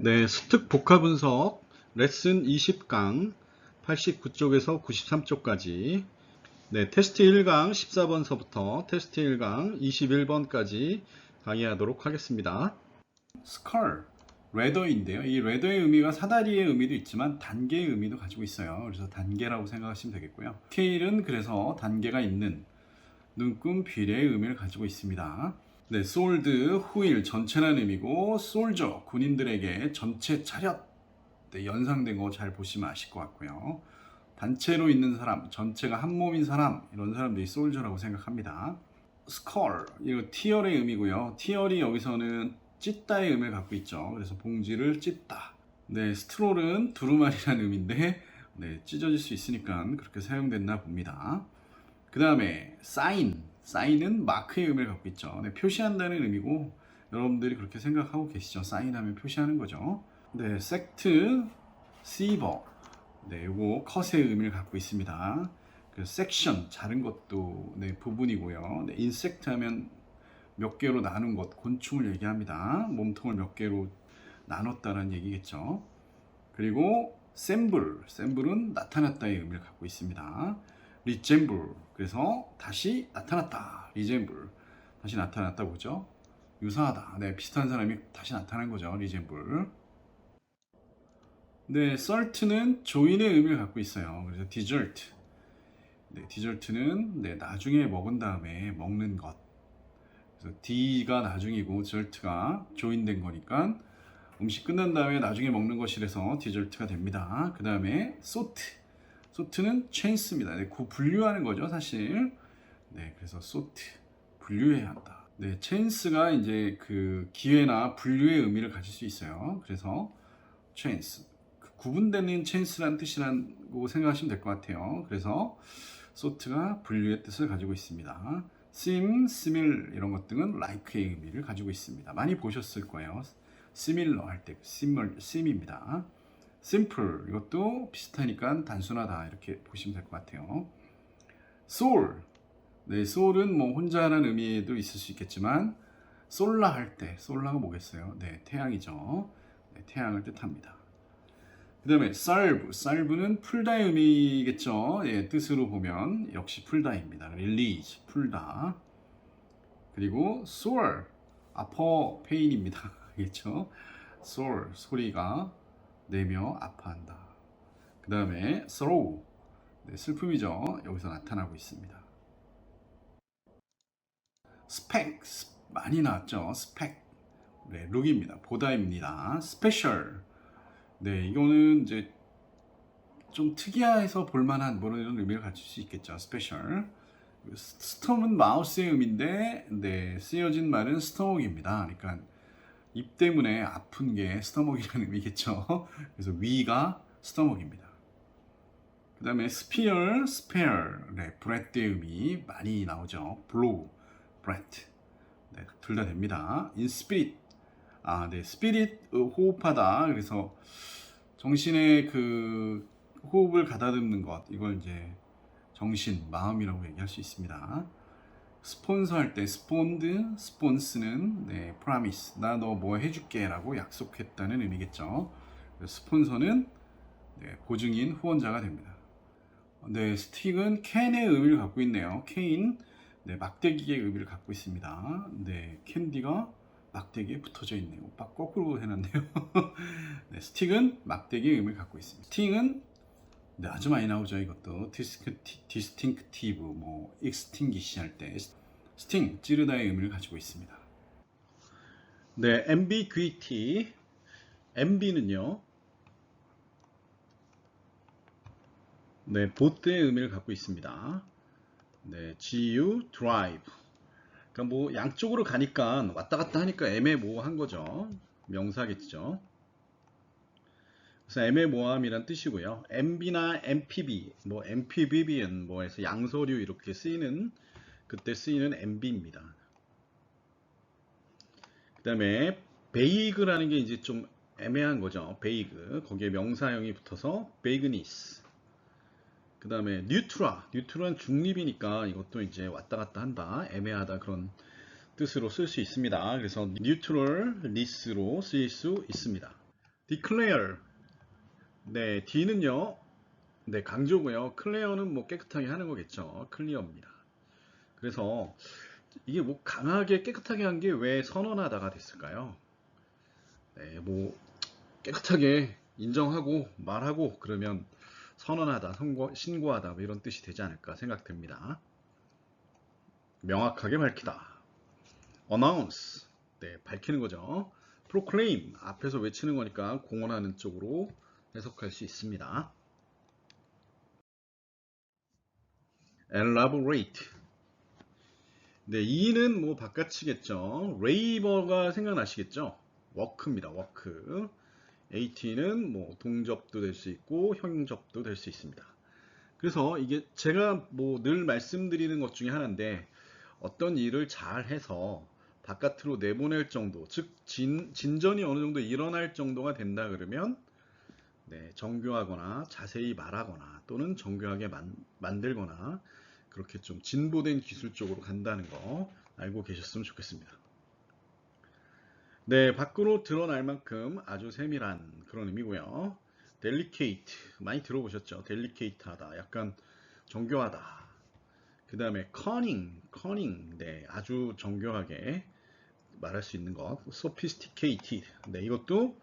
네, 스특 복합 분석 레슨 20강 89쪽에서 93쪽까지 네, 테스트 1강 14번서부터 테스트 1강 21번까지 강의하도록 하겠습니다. 스컬, 레더인데요. 이 레더의 의미가 사다리의 의미도 있지만 단계의 의미도 가지고 있어요. 그래서 단계라고 생각하시면 되겠고요. 스케일은 그래서 단계가 있는 눈금 비례의 의미를 가지고 있습니다. 네, 솔드, 후일, 전체라는 의미고 솔저, 군인들에게 전체 차렷 네, 연상된 거 잘 보시면 아실 것 같고요. 단체로 있는 사람, 전체가 한 몸인 사람, 이런 사람들이 솔저라고 생각합니다. 스컬, 이거 티얼의 의미고요. 티얼이 여기서는 찢다의 의미를 갖고 있죠. 그래서 봉지를 찢다. 네, 스트롤은 두루마리라는 의미인데 네, 찢어질 수 있으니까 그렇게 사용됐나 봅니다. 그 다음에 사인은 마크의 의미를 갖고 있죠. 네, 표시한다는 의미고 여러분들이 그렇게 생각하고 계시죠. 사인하면 표시하는 거죠. 네, 섹트, 시버 네, 요거 컷의 의미를 갖고 있습니다. 그 섹션, 자른 것도 네, 부분이고요. 네, 인섹트 하면 몇 개로 나눈 것, 곤충을 얘기합니다. 몸통을 몇 개로 나눴다는 얘기겠죠. 그리고 셈블은 나타났다의 의미를 갖고 있습니다. 리젠블, 그래서 다시 나타났다. 리젠블, 다시 나타났다 보죠. 유사하다. 네, 비슷한 사람이 다시 나타난 거죠. 리젠블. 네, 썰트는 조인의 의미를 갖고 있어요. 그래서 디저트. 네, 디저트는 네, 나중에 먹은 다음에 먹는 것. 그래서 D가 나중이고 디저트가 조인된 거니까 음식 끝난 다음에 나중에 먹는 것이라서 디저트가 됩니다. 그 다음에 소트는 체인스입니다. 네, 분류하는 거죠, 사실. 네, 그래서 소트 분류해야 한다. 네, 체인스가 이제 그 기회나 분류의 의미를 가질 수 있어요. 그래서 체인스 구분되는 체인스라는 뜻이라고 생각하시면 될 것 같아요. 그래서 소트가 분류의 뜻을 가지고 있습니다. similar 이런 것들은 like의 의미를 가지고 있습니다. 많이 보셨을 거예요. similar 할 때 sim입니다. simple 이것도 비슷하니까 단순하다 이렇게 보시면 될 것 같아요. soul 네, soul은 뭐 혼자라는 의미도 있을 수 있겠지만 솔라 할 때 솔라가 뭐겠어요? 네, 태양이죠. 네, 태양을 뜻합니다. 그 다음에 살브는 풀다의 의미겠죠. 예, 뜻으로 보면 역시 풀다입니다. release, 풀다. 그리고 sore, 아파, pain입니다. 그렇죠? sore, 소리가 내며 아파한다. 그 다음에 sorrow, 네, 슬픔이죠. 여기서 나타나고 있습니다. spec, 많이 나왔죠. spec, 네, 룩입니다. 보다입니다. special, 네, 이거는 이제 좀 특이해서 볼만한 뭐 이런 의미를 가질 수 있겠죠. 스페셜. 스톰은 마우스의 의미인데 네, 쓰여진 말은 스토먹입니다. 그러니까 입 때문에 아픈 게 스토먹이라는 의미겠죠. 그래서 위가 스토먹입니다. 그 다음에 스페어, 네, 브레드의 의미 많이 나오죠. 블로우, 브레드. 네, 둘 다 됩니다. in spirit, 네, spirit 호흡하다. 그래서 정신의 그 호흡을 가다듬는 것, 이걸 이제 정신, 마음이라고 얘기할 수 있습니다. 스폰서 할 때 스폰스는 네, promise, 나 너 뭐 해줄게 라고 약속했다는 의미겠죠. 스폰서는 네, 보증인, 후원자가 됩니다. 네, 스틱은 캔의 의미를 갖고 있네요. 케인, 네, 막대기의 의미를 갖고 있습니다. 네, 캔디가 막대기에 붙어져 있네요. 오빠 거꾸로 해놨네요. 네, 스틱은 막대기의 의미를 갖고 있습니다. 스팅은 네, 아주 많이 나오죠. 이것도 디스팅크티브, 뭐 익스팅기시 할 때 스팅, 찌르다의 의미를 가지고 있습니다. 네, ambiguity, amb는요. 네, 보트의 의미를 갖고 있습니다. 네, GU, drive. 그러니까 뭐 양쪽으로 가니까 왔다 갔다 하니까 애매모호한 거죠. 명사겠죠. 그래서 애매모호함이란 뜻이고요. MB나 MPB, 뭐 amphibian, 뭐해서 양서류 이렇게 쓰이는 그때 쓰이는 MB입니다. 그 다음에 베이그라는 게 이제 좀 애매한 거죠. 베이그. 거기에 명사형이 붙어서 베이그니스. 그 다음에 뉴트라는 중립이니까 이것도 이제 왔다 갔다 한다. 애매하다 그런 뜻으로 쓸 수 있습니다. 그래서 뉴트럴리스로 쓰일 수 있습니다. declare. 네, D는요. 네, 강조고요. clear는 뭐 깨끗하게 하는 거겠죠. clear입니다. 그래서 이게 뭐 강하게 깨끗하게 한 게 왜 선언하다가 됐을까요? 네, 뭐 깨끗하게 인정하고 말하고 그러면 선언하다, 신고하다 뭐 이런 뜻이 되지 않을까 생각됩니다. 명확하게 밝히다. announce. 네, 밝히는 거죠. proclaim. 앞에서 외치는 거니까 공언하는 쪽으로 해석할 수 있습니다. elaborate. 네, 이는 뭐 바깥이겠죠. 레이버가 생각나시겠죠? 워크입니다. 워크. AT는 뭐 동접도 될 수 있고 형접도 될 수 있습니다. 그래서 이게 제가 뭐 늘 말씀드리는 것 중에 하나인데 어떤 일을 잘 해서 바깥으로 내보낼 정도, 즉 진전이 어느 정도 일어날 정도가 된다 그러면 네, 정교하거나 자세히 말하거나 또는 정교하게 만들거나 그렇게 좀 진보된 기술 쪽으로 간다는 거 알고 계셨으면 좋겠습니다. 네, 밖으로 드러날 만큼 아주 세밀한 그런 의미고요. delicate 많이 들어보셨죠? delicate하다, 약간 정교하다. 그 다음에 cunning, 네, 아주 정교하게 말할 수 있는 것. sophisticated, 네, 이것도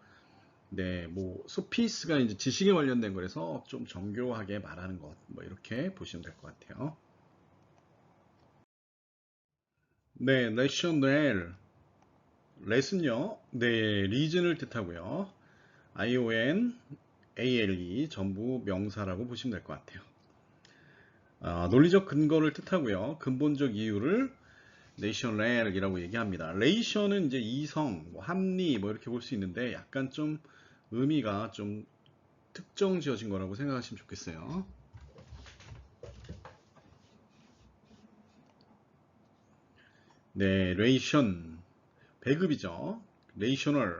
네, 뭐 sophis가 이제 지식에 관련된 거라서 좀 정교하게 말하는 것, 뭐 이렇게 보시면 될 것 같아요. 네, rational, 렛은요, 네, reason을 뜻하고요. ION, ALE 전부 명사라고 보시면 될 것 같아요. 논리적 근거를 뜻하고요. 근본적 이유를 rational이라고 얘기합니다. ration은 이제 이성, 뭐 합리 뭐 이렇게 볼 수 있는데 약간 좀 의미가 좀 특정 지어진 거라고 생각하시면 좋겠어요. 네, ration 배급이죠. rational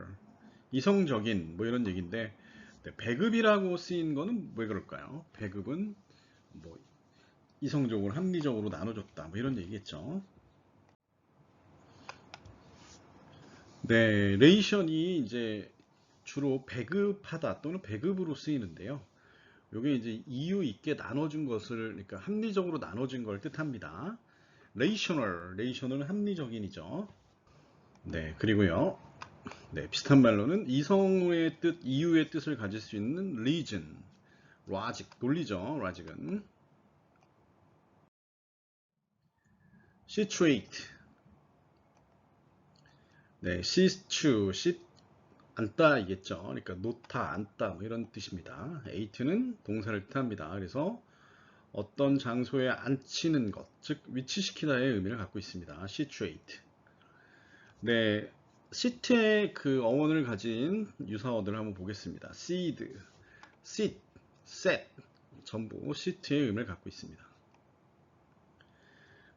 이성적인 뭐 이런 얘기인데 네, 배급이라고 쓰인 거는 왜 그럴까요? 배급은 뭐 이성적으로 합리적으로 나눠줬다 뭐 이런 얘기겠죠. 네, 레이션이 이제 주로 배급하다 또는 배급으로 쓰이는데요. 요게 이제 이유 있게 나눠준 것을, 그러니까 합리적으로 나눠준 걸 뜻합니다. 레이셔널은 합리적인이죠. 네, 그리고요. 네, 비슷한 말로는 이성의 뜻, 이유의 뜻을 가질 수 있는 reason, logic, 논리죠. logic은 situate, 네, sit, 앉다 이겠죠. 그러니까 놓다, 앉다 뭐 이런 뜻입니다. ate는 동사를 뜻합니다. 그래서 어떤 장소에 앉히는 것, 즉 위치시키다의 의미를 갖고 있습니다. situate. 네, sit의 그 어원을 가진 유사어들을 한번 보겠습니다. seed, sit, set 전부 sit의 의미를 갖고 있습니다.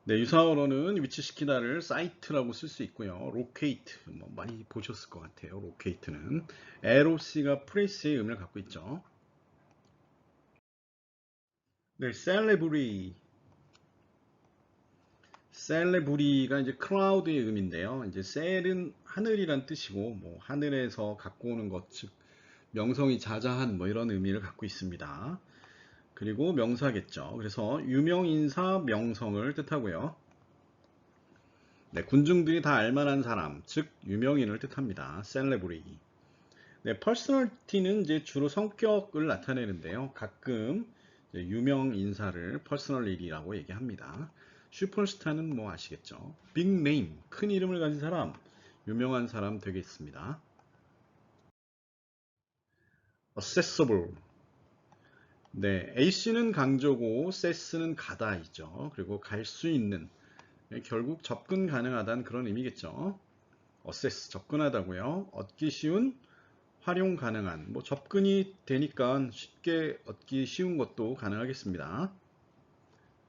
네, 유사어로는 위치시키다를 site라고 쓸 수 있고요. locate, 뭐 많이 보셨을 것 같아요. locate는 LOC가 place의 의미를 갖고 있죠. 네, 셀레브리가 이제 크라우드의 의미인데요. 이제 셀은 하늘이란 뜻이고, 뭐 하늘에서 갖고 오는 것, 즉 명성이 자자한 뭐 이런 의미를 갖고 있습니다. 그리고 명사겠죠. 그래서 유명 인사 명성을 뜻하고요. 네, 군중들이 다 알만한 사람, 즉 유명인을 뜻합니다. 셀레브리. 네, 퍼스널티는 이제 주로 성격을 나타내는데요. 가끔 이제 유명 인사를 퍼스널리라고 얘기합니다. 슈퍼스타는 뭐 아시겠죠? 빅네임, 큰 이름을 가진 사람, 유명한 사람 되겠습니다. accessible. 네, AC는 강조고 access는 가다 있죠. 그리고 갈 수 있는, 결국 접근 가능하다는 그런 의미겠죠. access, 접근하다고요. 얻기 쉬운, 활용 가능한, 뭐 접근이 되니까 쉽게 얻기 쉬운 것도 가능하겠습니다.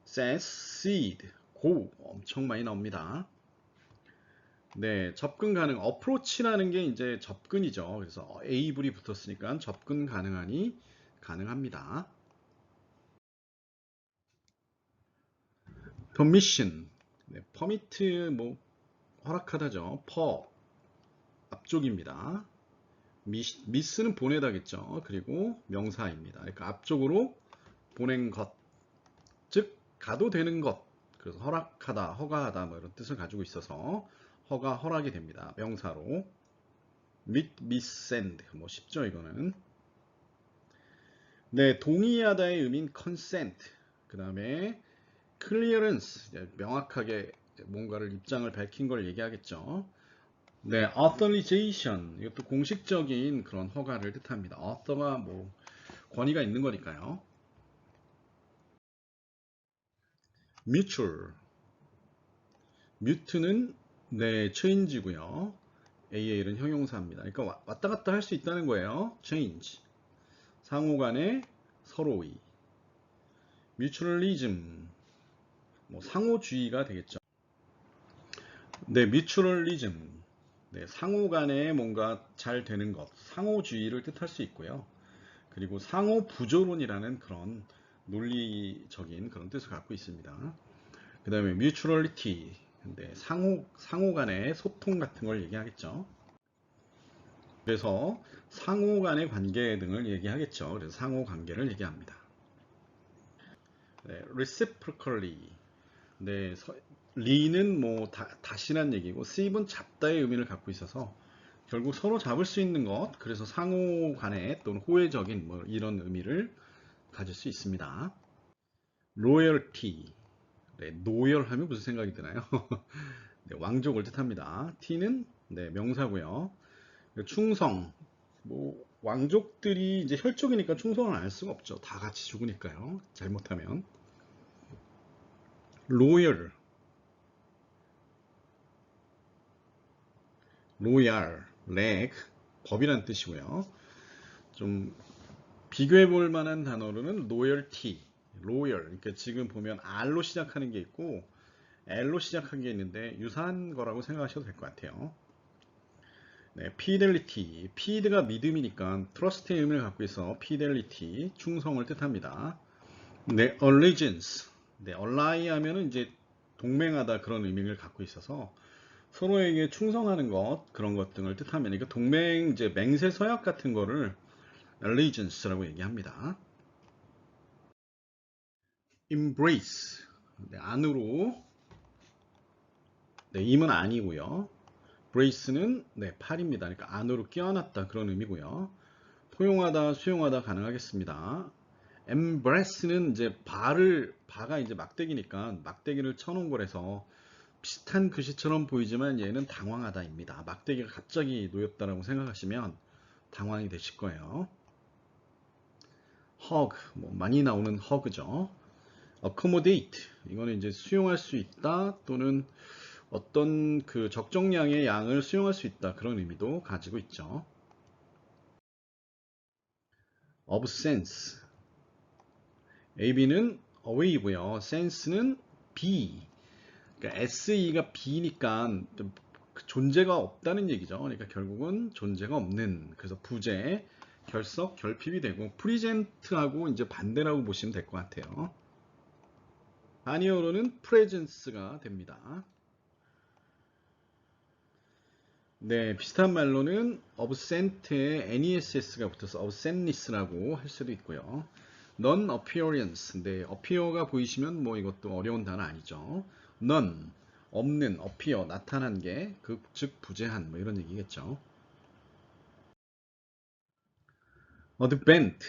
seed, 고 엄청 많이 나옵니다. 네, 접근 가능, approach라는 게 이제 접근이죠. 그래서 able이 붙었으니까 접근 가능하니 가능합니다. permission, 네, permit 뭐 허락하다죠. per 앞쪽입니다. 미스는 보내다겠죠. 그리고 명사입니다. 그러니까 앞쪽으로 보낸 것, 즉 가도 되는 것. 그래서 허락하다, 허가하다 뭐 이런 뜻을 가지고 있어서 허가, 허락이 됩니다. 명사로. send 뭐 쉽죠 이거는. 네, 동의하다의 의미인 consent. 그 다음에 clearance, 명확하게 뭔가를 입장을 밝힌 걸 얘기하겠죠. 네, authorization, 이것도 공식적인 그런 허가를 뜻합니다. author가 뭐 권위가 있는 거니까요. mutual, mute는 네, change고요. AA는 형용사입니다. 그러니까 왔다 갔다 할 수 있다는 거예요. change, 상호 간의 서로의. mutualism, 뭐 상호주의가 되겠죠. 네, mutualism, 네, 상호 간에 뭔가 잘 되는 것, 상호주의를 뜻할 수 있고요. 그리고 상호 부조론이라는 그런 논리적인 그런 뜻을 갖고 있습니다. 그 다음에 mutuality, 네, 상호 간의 소통 같은 걸 얘기하겠죠. 그래서 상호 간의 관계 등을 얘기하겠죠. 그래서 상호 관계를 얘기합니다. 네, reciprocally, 네, 리는 뭐 다시란 얘기고 sib은 잡다의 의미를 갖고 있어서 결국 서로 잡을 수 있는 것, 그래서 상호 간의 또는 호혜적인 뭐 이런 의미를 가질 수 있습니다. loyalty, 네, 노열하면 무슨 생각이 드나요? 네, 왕족을 뜻합니다. t는 네, 명사고요. 충성, 뭐 왕족들이 이제 혈족이니까 충성을 안 할 수가 없죠. 다 같이 죽으니까요. 잘못하면. loyal, 로얄, 렉, 법이란 뜻이고요. 좀 비교해 볼 만한 단어로는 loyalty, 로열, 그러니까 지금 보면 R로 시작하는 게 있고 L로 시작한 게 있는데 유사한 거라고 생각하셔도 될 것 같아요. 네, fidelity, feed가 믿음이니까 trust의 의미를 갖고 있어 fidelity, 충성을 뜻합니다. 네, allegiance, 네, ally 하면은 이제 동맹하다 그런 의미를 갖고 있어서 서로에게 충성하는 것, 그런 것 등을 뜻하면, 그러니까 동맹, 이제 맹세 서약 같은 거를 allegiance라고 얘기합니다. embrace, 네, 안으로, 네, 임은 아니고요. brace는 네, 팔입니다. 그러니까 안으로 끼워놨다 그런 의미고요. 포용하다, 수용하다 가능하겠습니다. embrace는 이제 바가 이제 막대기니까 막대기를 쳐놓은 거라서 비슷한 글씨처럼 보이지만 얘는 당황하다입니다. 막대기가 갑자기 놓였다라고 생각하시면 당황이 되실 거예요. hug, 뭐 많이 나오는 hug죠. accommodate, 이거는 이제 수용할 수 있다 또는 어떤 그 적정량의 양을 수용할 수 있다 그런 의미도 가지고 있죠. of sense, AB는 away고요. sense는 be, 그러니까 SE가 B니까 존재가 없다는 얘기죠. 그러니까 결국은 존재가 없는, 그래서 부재, 결석, 결핍이 되고 프리젠트하고 이제 반대라고 보시면 될 것 같아요. 단이어로는 presence가 됩니다. 네, 비슷한 말로는 absent에 ness가 붙어서 absentness라고 할 수도 있고요. non-appearance, 네, appear가 보이시면 뭐 이것도 어려운 단어 아니죠. none, 없는, appear, 나타난 게, 즉 부재한, 뭐 이런 얘기겠죠. advent,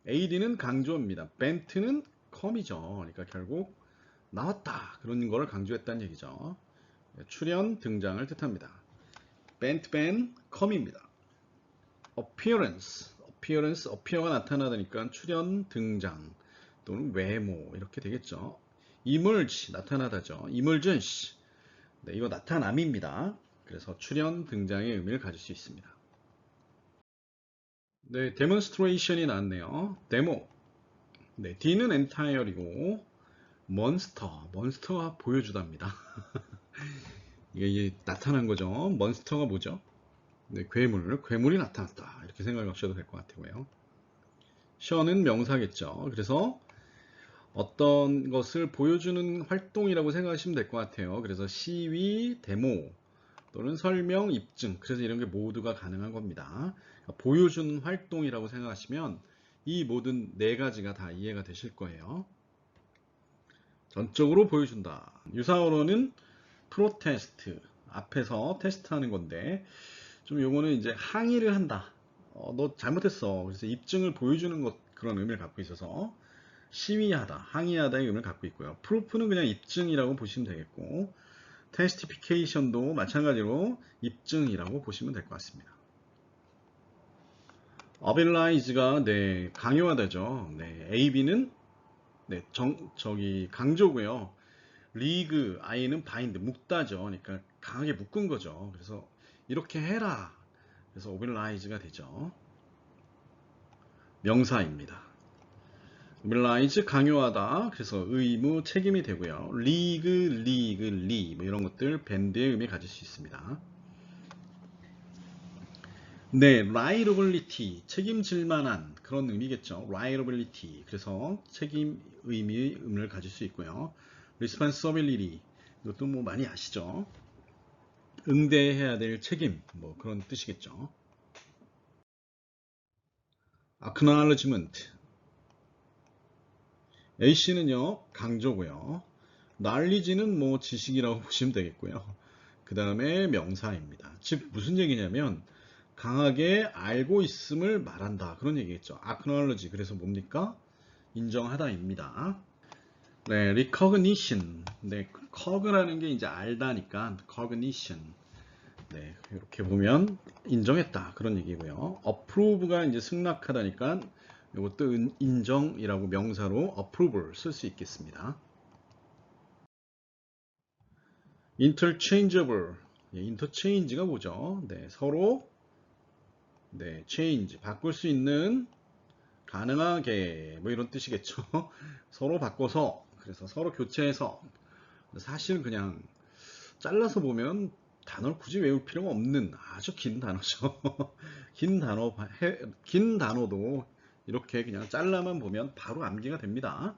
ad는 강조입니다. vent는 come이죠. 그러니까 결국 나왔다 그런 거를 강조했다는 얘기죠. 출현, 등장을 뜻합니다. vent, ben, come입니다. appear가 나타나다니까 출현, 등장 또는 외모 이렇게 되겠죠. emerge, 나타나다죠. emergence, 네, 이거 나타남입니다. 그래서 출현, 등장의 의미를 가질 수 있습니다. 네, demonstration이 나왔네요. 데모. 네, D는 entire이고 몬스터가 보여주답니다. 이게 나타난 거죠. 몬스터가 뭐죠? 네, 괴물이 나타났다 이렇게 생각하셔도 될 것 같고요. show는 명사겠죠. 그래서 어떤 것을 보여주는 활동이라고 생각하시면 될 것 같아요. 그래서 시위, 데모, 또는 설명, 입증. 그래서 이런 게 모두가 가능한 겁니다. 보여주는 활동이라고 생각하시면 이 모든 네 가지가 다 이해가 되실 거예요. 전적으로 보여준다. 유사어로는 프로테스트, 앞에서 테스트하는 건데 좀 요거는 이제 항의를 한다. 너 잘못했어. 그래서 입증을 보여주는 것, 그런 의미를 갖고 있어서 시위하다, 항의하다의 의미를 갖고 있고요. 프루프는 그냥 입증이라고 보시면 되겠고, 테스티피케이션도 마찬가지로 입증이라고 보시면 될 것 같습니다. 어빌라이즈가 네, 강요하다죠. 네, AB는 네, 강조고요. 리그, I는 바인드, 묶다죠. 그러니까 강하게 묶은 거죠. 그래서 이렇게 해라. 그래서 oblige 되죠. 명사입니다. oblige 강요하다. 그래서 의무, 책임이 되고요. 리 뭐 이런 것들 밴드의 의미 가질 수 있습니다. 네, liability 책임질 만한 그런 의미겠죠. liability 그래서 책임 의미의 의미를 가질 수 있고요. responsibility 이것도 뭐 많이 아시죠. 응대해야 될 책임 뭐 그런 뜻이겠죠. acknowledgement A씨는요 강조고요. knowledge는 뭐 지식이라고 보시면 되겠고요. 그 다음에 명사입니다. 즉 무슨 얘기냐면 강하게 알고 있음을 말한다 그런 얘기겠죠. acknowledge 그래서 뭡니까? 인정하다입니다. 네, recognition. 네, cog라는 게 이제 알다니까 cognition. 네, 이렇게 보면 인정했다 그런 얘기고요. approve가 이제 승낙하다니까 이것도 인정이라고 명사로 approval 쓸 수 있겠습니다. interchangeable. 예, interchange가 뭐죠? 네, 서로 네, change 바꿀 수 있는 가능하게 뭐 이런 뜻이겠죠. 서로 바꿔서 그래서 서로 교체해서 사실 그냥 잘라서 보면 단어를 굳이 외울 필요가 없는 아주 긴 단어죠. 긴 단어도 이렇게 그냥 잘라만 보면 바로 암기가 됩니다.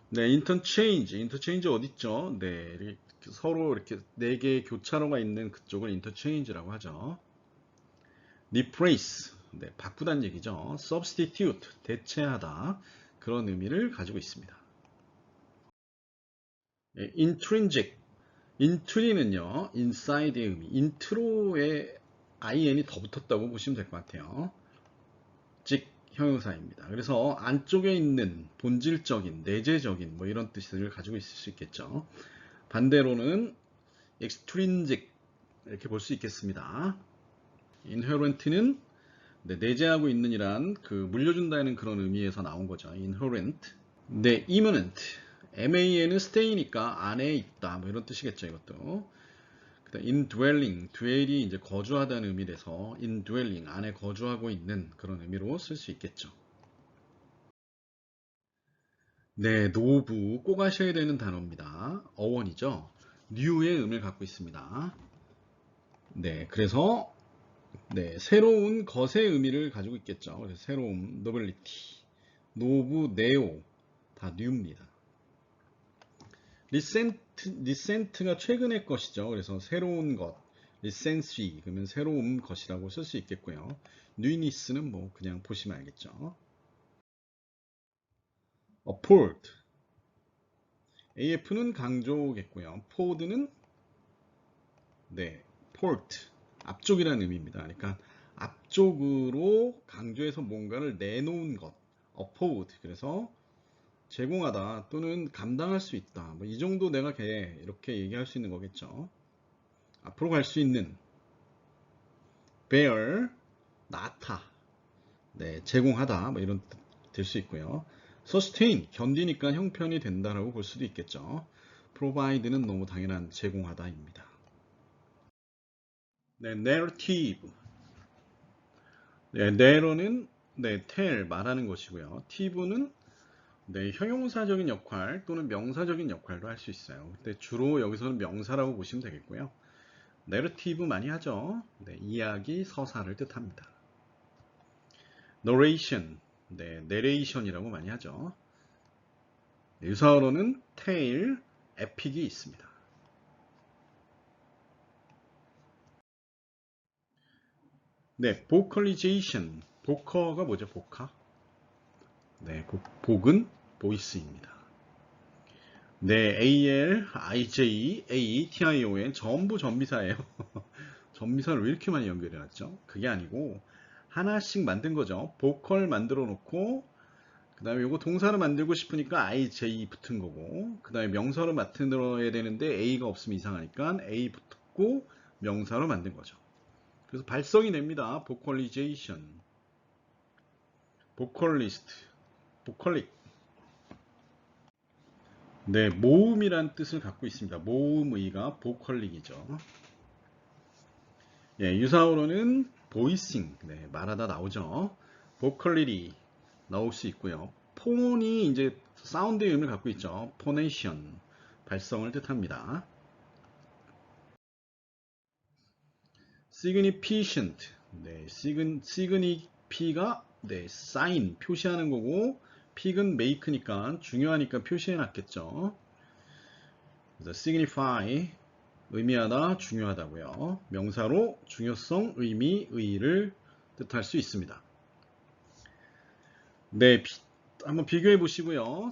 네, 인터체인지 어딨죠? 네, 서로 이렇게 네 개의 교차로가 있는 그쪽을 인터체인지라고 하죠. replace, 네, 바꾸다는 얘기죠. substitute, 대체하다 그런 의미를 가지고 있습니다. 네, intrinsic, 인트리는요, inside의 의미, 인트로에 in이 더 붙었다고 보시면 될 것 같아요. 즉 형용사입니다. 그래서 안쪽에 있는 본질적인, 내재적인 뭐 이런 뜻을 가지고 있을 수 있겠죠. 반대로는 extrinsic 이렇게 볼 수 있겠습니다. inherent는 내재하고 있는이란 그 물려준다는 그런 의미에서 나온 거죠. inherent. 네, immanent. man은 stay니까 안에 있다. 뭐 이런 뜻이겠죠, 이것도. 그다음 indwelling, dwell이 이제 거주하다는 의미라서 indwelling 안에 거주하고 있는 그런 의미로 쓸 수 있겠죠. 네, 노부 꼭 아셔야 되는 단어입니다. 어원이죠. new의 의미를 갖고 있습니다. 네, 그래서 네, 새로운 것의 의미를 가지고 있겠죠. 그래서 새로운 nobility, 노부, 네오 다 new입니다. recent가 최근의 것이죠. 그래서 새로운 것, recency 그러면 새로운 것이라고 쓸 수 있겠고요. newness는 뭐 그냥 보시면 알겠죠. afford, af는 강조겠고요. ford는 네, port, 앞쪽이라는 의미입니다. 그러니까 앞쪽으로 강조해서 뭔가를 내놓은 것, afford. 그래서 제공하다 또는 감당할 수 있다. 뭐 이 정도 내가 이렇게 얘기할 수 있는 거겠죠. 앞으로 갈 수 있는 bear, 낳다, 네, 제공하다 뭐 이런 뜻 될 수 있고요. sustain, 견디니까 형편이 된다라고 볼 수도 있겠죠. provide는 너무 당연한 제공하다입니다. 네, narrative. 네, narrow는 네, tell, 말하는 것이고요. tive는 네, 형용사적인 역할 또는 명사적인 역할도 할 수 있어요. 근데 주로 여기서는 명사라고 보시면 되겠고요. narrative 많이 하죠. 네, 이야기, 서사를 뜻합니다. narration, 네, narration이라고 많이 하죠. 유사어로는 tale, epic이 있습니다. 네, vocalization. 보커가 뭐죠? 보카? 네, 복은 보이스입니다. 네, AL, IJ, A, TION 전부 전미사예요. 전미사를 왜 이렇게 많이 연결해놨죠? 그게 아니고 하나씩 만든 거죠. 보컬 만들어 놓고 그 다음에 요거 동사를 만들고 싶으니까 IJ 붙은 거고 그 다음에 명사로 만들어야 되는데 A가 없으면 이상하니까 A 붙고 명사로 만든 거죠. 그래서 발성이 됩니다. vocalization, vocalist, vocalic. 네, 모음이란 뜻을 갖고 있습니다. 모음의가 보컬릭이죠. 예, 유사어로는 보이싱, 네, 말하다 나오죠. 보컬리리 나올 수 있고요. 폰이 이제 사운드의 의미를 갖고 있죠. 포네이션, 발성을 뜻합니다. significant, 네, signi피가 네, sign, 표시하는 거고, pig은 make니까 중요하니까 표시해 놨겠죠. 그래서 signify, 의미하다, 중요하다고요. 명사로 중요성, 의미, 의의를 뜻할 수 있습니다. 네, 한번 비교해 보시고요.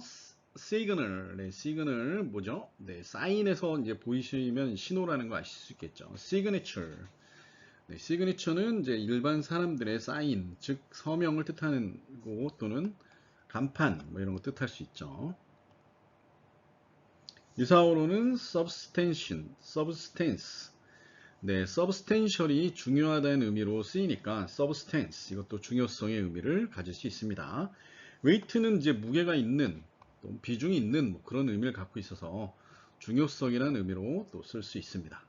시그널, 네, 시그널 뭐죠? 네, 사인에서 이제 보이시면 신호라는 거 아실 수 있겠죠. 시그니처. 네, 시그니처는 이제 일반 사람들의 사인, 즉 서명을 뜻하는 거 또는 간판 뭐 이런 거 뜻할 수 있죠. 유사어로는 substantiation, substance. 네, substantial이 중요하다는 의미로 쓰이니까 substance 이것도 중요성의 의미를 가질 수 있습니다. weight는 이제 무게가 있는, 또 비중이 있는 뭐 그런 의미를 갖고 있어서 중요성이라는 의미로 또 쓸 수 있습니다.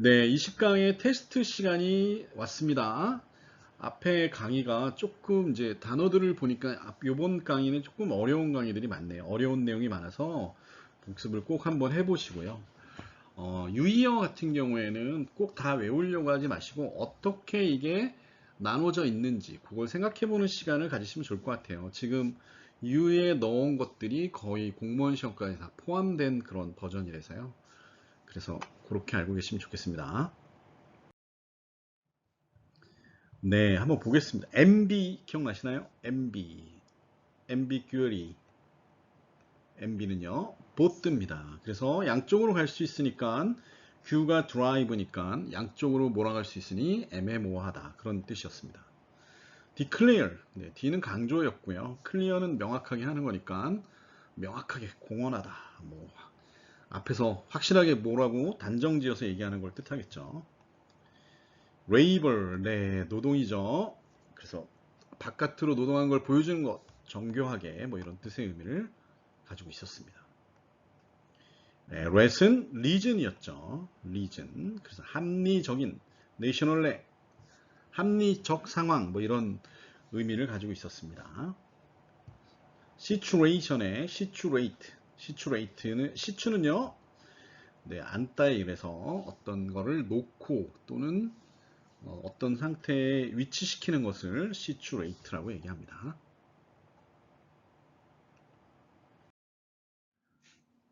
네, 20강의 테스트 시간이 왔습니다. 앞에 강의가 조금 이제 단어들을 보니까 요번 강의는 조금 어려운 강의들이 많네요. 어려운 내용이 많아서 복습을 꼭 한번 해보시고요. 유의어 같은 경우에는 꼭 다 외우려고 하지 마시고 어떻게 이게 나눠져 있는지 그걸 생각해 보는 시간을 가지시면 좋을 것 같아요. 지금 유에 넣은 것들이 거의 공무원 시험까지 다 포함된 그런 버전이라서요. 그래서 그렇게 알고 계시면 좋겠습니다. 네, 한번 보겠습니다. MB 기억나시나요? MB, ambiguity. MB는요, both입니다. 그래서 양쪽으로 갈 수 있으니까 Q가 drive니까 양쪽으로 몰아갈 수 있으니 애매모호하다. 그런 뜻이었습니다. declare, 네, D는 강조였고요. clear는 명확하게 하는 거니까 명확하게 공언하다. 뭐 앞에서 확실하게 뭐라고 단정지어서 얘기하는 걸 뜻하겠죠. labor, 네, 노동이죠. 그래서 바깥으로 노동한 걸 보여주는 것, 정교하게 뭐 이런 뜻의 의미를 가지고 있었습니다. 네, 렛은 reason이었죠. reason. 그래서 합리적인, national의 합리적 상황 뭐 이런 의미를 가지고 있었습니다. situation의 situate는 situa는요. 네, 앉다에 이래서 어떤 거를 놓고 또는 어떤 상태에 위치시키는 것을 situate라고 얘기합니다.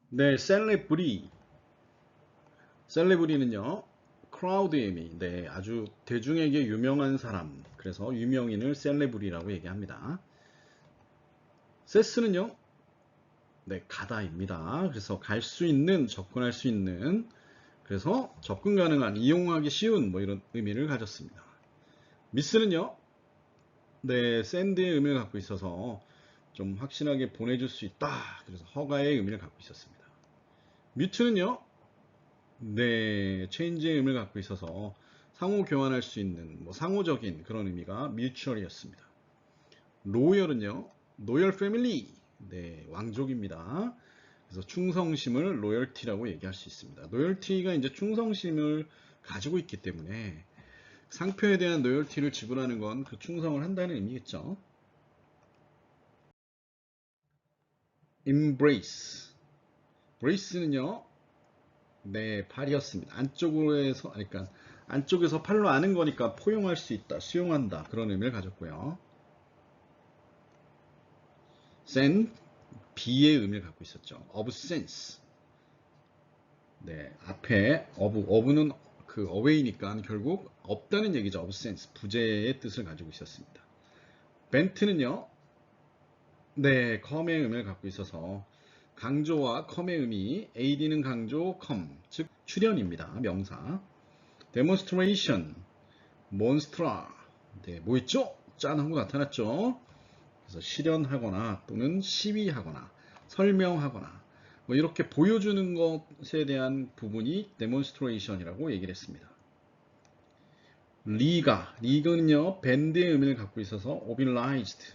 네, 셀레브리는요, 크라우드의 의미, 네, 아주 대중에게 유명한 사람, 그래서 유명인을 셀레브리라고 얘기합니다. 세스는요, 네, 가다입니다. 그래서 갈 수 있는, 접근할 수 있는, 그래서 접근 가능한, 이용하기 쉬운, 뭐 이런 의미를 가졌습니다. 미스는요, 네, 샌드의 의미를 갖고 있어서 좀 확실하게 보내줄 수 있다. 그래서 허가의 의미를 갖고 있었습니다. 뮤트는요, 네, 체인지의 의미를 갖고 있어서 상호 교환할 수 있는 뭐 상호적인 그런 의미가 뮤추얼이었습니다. 로열은요, 로열 패밀리, 네, 왕족입니다. 그래서 충성심을 로열티라고 얘기할 수 있습니다. 로열티가 이제 충성심을 가지고 있기 때문에 상표에 대한 로열티를 지불하는 건 그 충성을 한다는 의미겠죠. embrace, brace는요, 네, 팔이었습니다. 그러니까 안쪽에서 팔로 아는 거니까 포용할 수 있다, 수용한다 그런 의미를 가졌고요. sen, 비의 의미를 갖고 있었죠. of sense. 네, 앞에 of는 그 away니까 결국 없다는 얘기죠. absence, 부재의 뜻을 가지고 있었습니다. ben트는요, 네, come의 의미를 갖고 있어서 강조와 come의 의미, aid는 강조, come, 즉 출현입니다. 명사. demonstration, monstera, 네, 뭐 있죠? 짠 하고 나타났죠. 그래서 실현하거나 또는 시위하거나 설명하거나 뭐 이렇게 보여주는 것에 대한 부분이 demonstration이라고 얘기를 했습니다. 리그는요, 밴드의 의미를 갖고 있어서 obliged,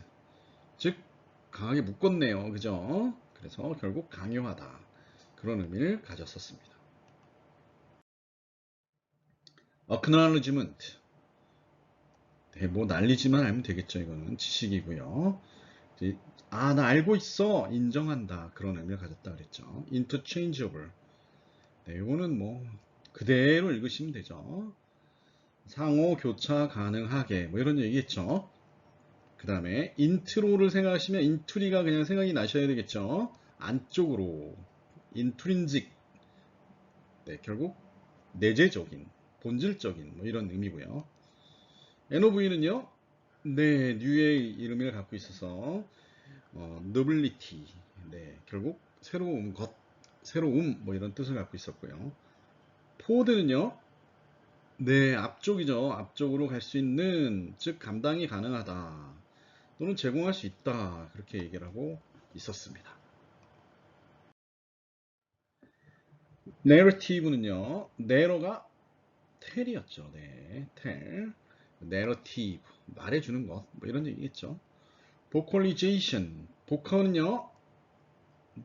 즉 강하게 묶었네요. 그죠? 그래서 결국 강요하다, 그런 의미를 가졌었습니다. acknowledgement, 네, 뭐 난리지만 알면 되겠죠. 이거는 지식이고요. 나 알고 있어, 인정한다, 그런 의미를 가졌다 그랬죠. interchangeable, 네, 이거는 뭐 그대로 읽으시면 되죠. 상호 교차 가능하게, 뭐 이런 얘기겠죠. 그 다음에 인트로를 생각하시면 인투리가 그냥 생각이 나셔야 되겠죠. 안쪽으로, 인트린직, 네, 결국 내재적인, 본질적인, 뭐 이런 의미고요. NOV는요, 네, 뉴의 의미를 갖고 있어서 nobility, 네, 결국 새로운 것, 새로움, 뭐 이런 뜻을 갖고 있었고요. 포워드는요, 네, 앞쪽이죠. 앞쪽으로 갈 수 있는, 즉 감당이 가능하다 또는 제공할 수 있다, 그렇게 얘기를 하고 있었습니다. narrative는요, narrow가 tell이었죠. 네, tell, narrative, 말해주는 것, 뭐 이런 얘기겠죠. vocalization, 보컬은요,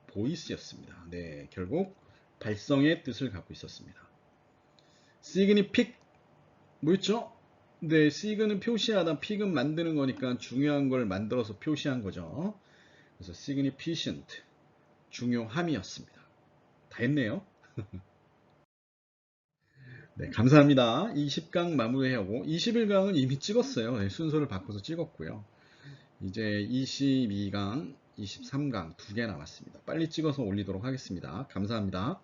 보이스였습니다. 네, 결국 발성의 뜻을 갖고 있었습니다. signific, 뭐였죠? 네, sig는 표시하다, pic은 만드는 거니까 중요한 걸 만들어서 표시한 거죠. 그래서 significant, 중요함이었습니다. 다 했네요. 네, 감사합니다. 20강 마무리하고 21강은 이미 찍었어요. 네, 순서를 바꿔서 찍었고요. 이제 22강, 23강 두 개 남았습니다. 빨리 찍어서 올리도록 하겠습니다. 감사합니다.